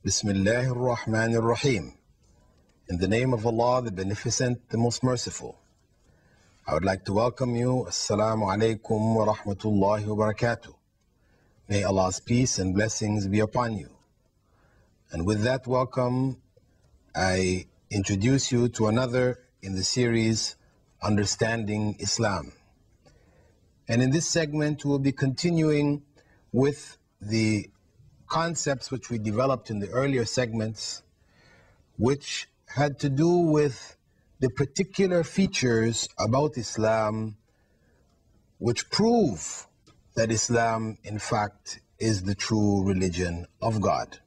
Bismillahir Rahmanir Rahim. In the name of Allah, the Beneficent, the Most Merciful. I would like to welcome you. Assalamu alaikum wa rahmatullahi wa barakatuh. May Allah's peace and blessings be upon you. And with that welcome, I introduce you to another in the series, Understanding Islam. And in this segment, we'll be continuing with the concepts which we developed in the earlier segments, which had to do with the particular features about Islam which prove that Islam, in fact, is the true religion of God.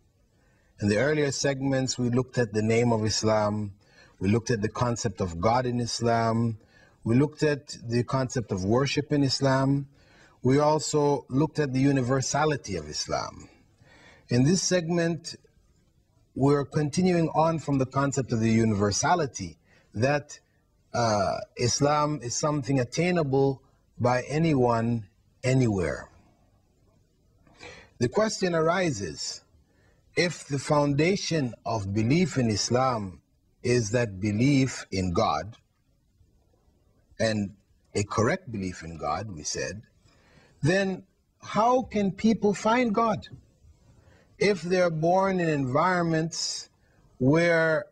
In the earlier segments, we looked at the name of Islam, we looked at the concept of God in Islam, we looked at the concept of worship in Islam, we also looked at the universality of Islam. In this segment, we're continuing on from the concept of the universality, that Islam is something attainable by anyone, anywhere. The question arises, if the foundation of belief in Islam is that belief in God, and a correct belief in God, we said, then how can people find God? If they're born in environments where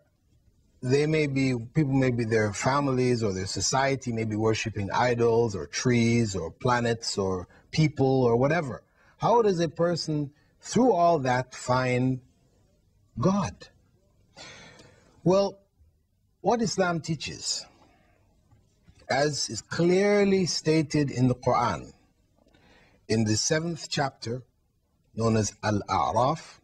people may be their families or their society may be worshiping idols or trees or planets or people or whatever, how does a person through all that find God? Well, what Islam teaches, as is clearly stated in the Quran, in the 7th chapter, known as Al-A'raf,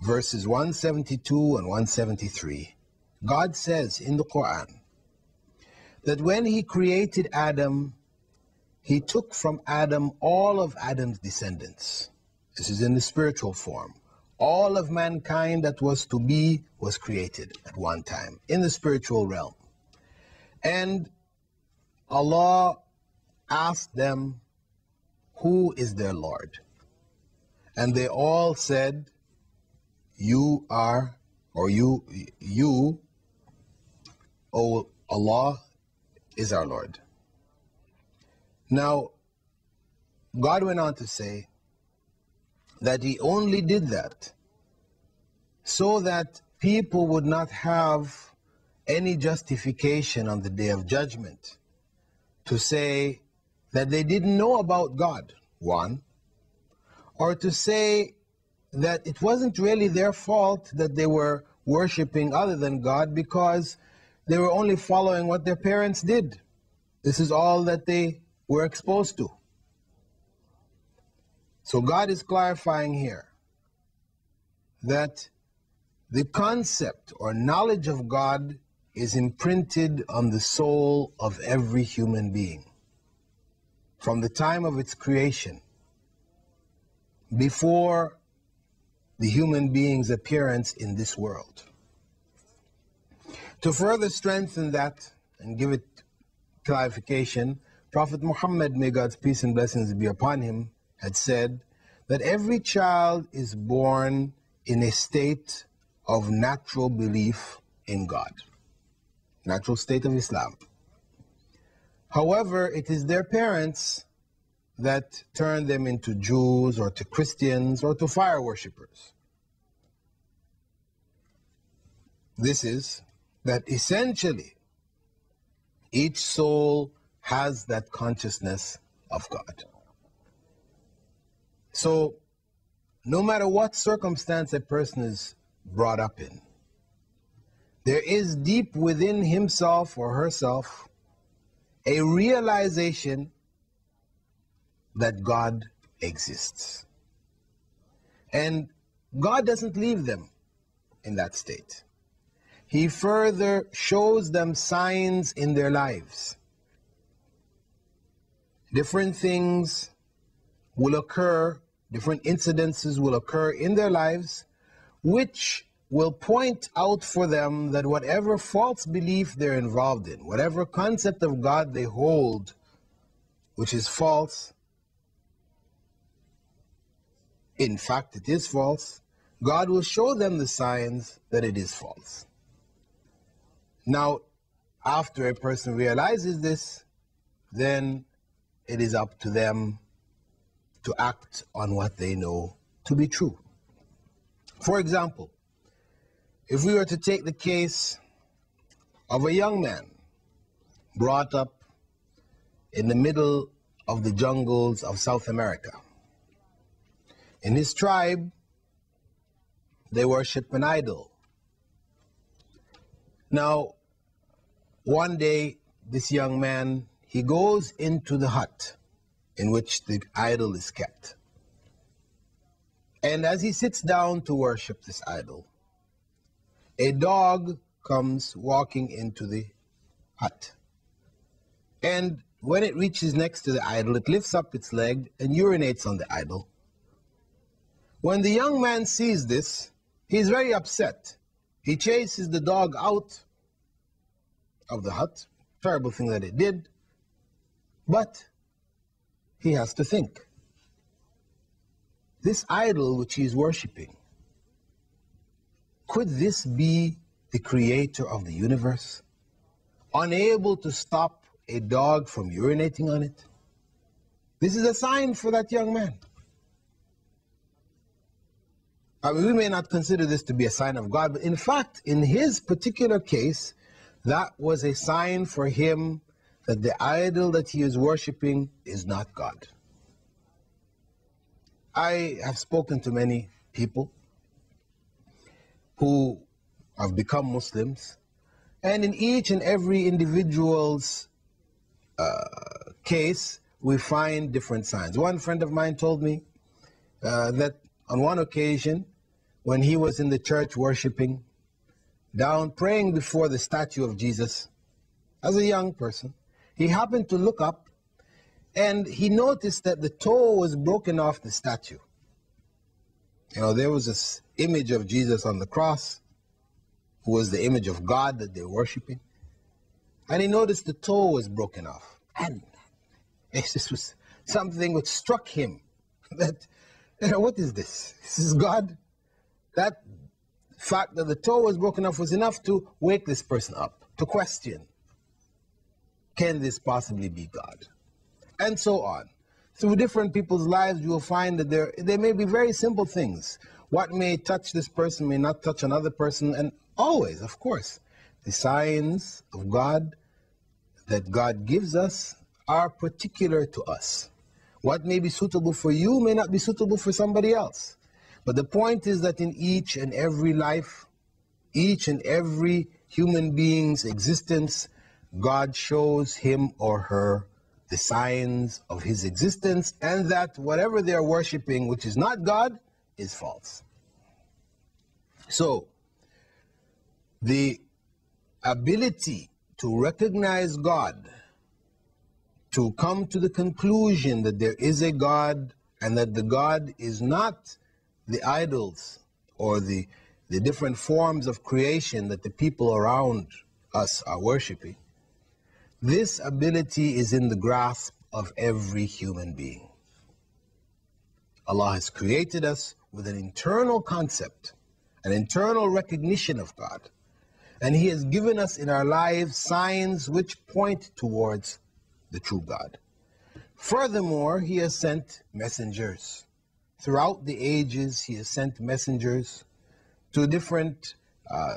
verses 172 and 173, God says in the Quran that when He created Adam, He took from Adam all of Adam's descendants. This is in the spiritual form. All of mankind that was to be was created at one time in the spiritual realm. And Allah asked them, who is their Lord? And they all said, you are, or you, O Allah, is our Lord. Now, God went on to say that He only did that so that people would not have any justification on the Day of Judgment to say that they didn't know about God, one, or to say that it wasn't really their fault that they were worshiping other than God because they were only following what their parents did. This is all that they were exposed to. So God is clarifying here that the concept or knowledge of God is imprinted on the soul of every human being from the time of its creation, before the human being's appearance in this world. To further strengthen that and give it clarification, Prophet Muhammad, may God's peace and blessings be upon him, had said that every child is born in a state of natural belief in God, natural state of Islam. However, it is their parents that turn them into Jews or to Christians or to fire worshippers. This is that essentially each soul has that consciousness of God. So no matter what circumstance a person is brought up in, there is deep within himself or herself a realization that God exists. And God doesn't leave them in that state. He further shows them signs in their lives. Different things will occur, different incidences will occur in their lives, which will point out for them that whatever false belief they're involved in, whatever concept of God they hold, which is false, in fact it is false, God will show them the signs that it is false. Now, after a person realizes this, then it is up to them to act on what they know to be true. For example, if we were to take the case of a young man brought up in the middle of the jungles of South America. In his tribe, they worship an idol. Now, one day, this young man, he goes into the hut in which the idol is kept. And as he sits down to worship this idol, a dog comes walking into the hut. And when it reaches next to the idol, it lifts up its leg and urinates on the idol. When the young man sees this, he's very upset. He chases the dog out of the hut. Terrible thing that it did. But he has to think. This idol which he is worshipping, could this be the creator of the universe, unable to stop a dog from urinating on it? This is a sign for that young man. I mean, we may not consider this to be a sign of God, but in fact, in his particular case, that was a sign for him that the idol that he is worshipping is not God. I have spoken to many people who have become Muslims, and in each and every individual's case, we find different signs. One friend of mine told me that on one occasion, when he was in the church worshiping, down praying before the statue of Jesus, as a young person, he happened to look up and he noticed that the toe was broken off the statue. You know, there was this image of Jesus on the cross, who was the image of God that they were worshiping. And he noticed the toe was broken off. And this was something which struck him. That, you know, what is this? This is God? That fact that the toe was broken off was enough to wake this person up, to question, can this possibly be God? And so on. Through different people's lives, you will find that there may be very simple things. What may touch this person may not touch another person, and always, of course, the signs of God that God gives us are particular to us. What may be suitable for you may not be suitable for somebody else. But the point is that in each and every life, each and every human being's existence, God shows him or her the signs of his existence, and that whatever they are worshiping, which is not God, is false. So, the ability to recognize God, to come to the conclusion that there is a God, and that the God is not the idols or the different forms of creation that the people around us are worshiping, this ability is in the grasp of every human being. Allah has created us with an internal concept, an internal recognition of God. And He has given us in our lives signs which point towards the true God. Furthermore, He has sent messengers. Throughout the ages, He has sent messengers to different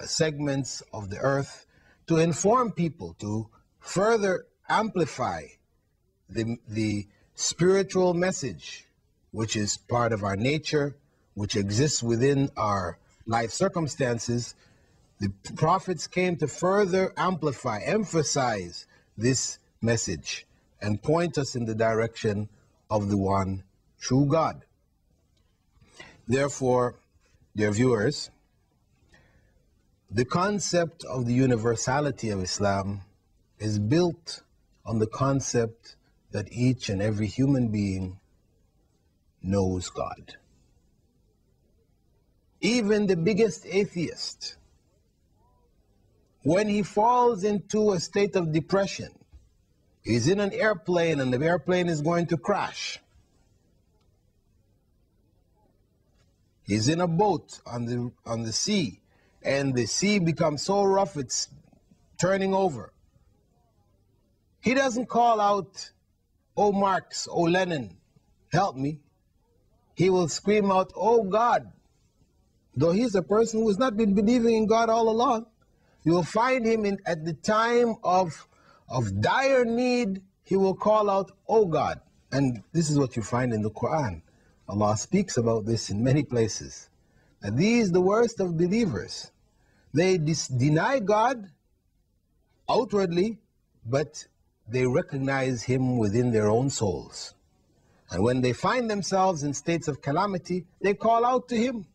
segments of the earth to inform people, to further amplify the spiritual message, which is part of our nature, which exists within our life circumstances. The prophets came to further amplify, emphasize this message and point us in the direction of the one true God. Therefore, dear viewers, the concept of the universality of Islam is built on the concept that each and every human being knows God. Even the biggest atheist, when he falls into a state of depression, he's in an airplane and the airplane is going to crash, He's in a boat on the sea, and the sea becomes so rough it's turning over. He doesn't call out, "Oh Marx, oh Lenin, help me." He will scream out, "Oh God." Though he's a person who has not been believing in God all along, you will find him at the time of dire need, he will call out, "Oh God." And this is what you find in the Quran. Allah speaks about this in many places. And these, the worst of believers, they deny God outwardly, but they recognize him within their own souls. And when they find themselves in states of calamity, they call out to him.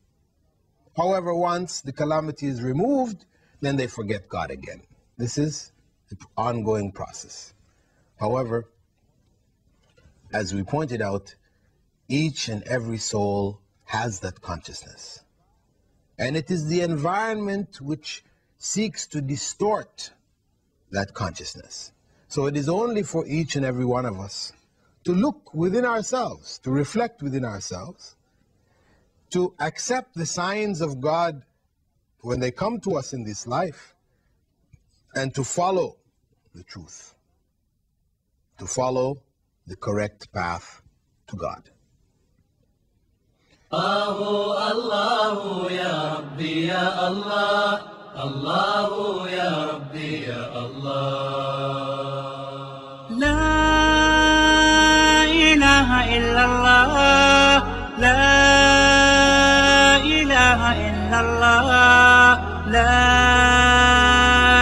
However, once the calamity is removed, then they forget God again. This is an ongoing process. However, as we pointed out, each and every soul has that consciousness. And it is the environment which seeks to distort that consciousness. So it is only for each and every one of us to look within ourselves, to reflect within ourselves, to accept the signs of God when they come to us in this life, and to follow the truth, to follow the correct path to God. الله يا ربي يا الله الله يا ربي يا الله لا إله إلا الله لا إله إلا الله لا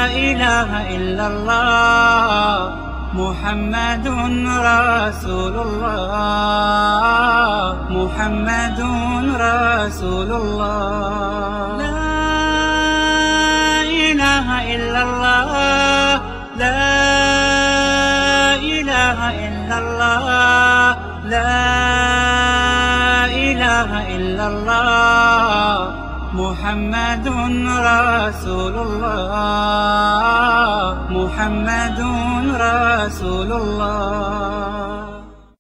إله إلا الله محمد رسول الله محمد رسول الله لا إله إلا الله لا إله إلا الله لا إله إلا الله محمد رسول الله محمد رسول الله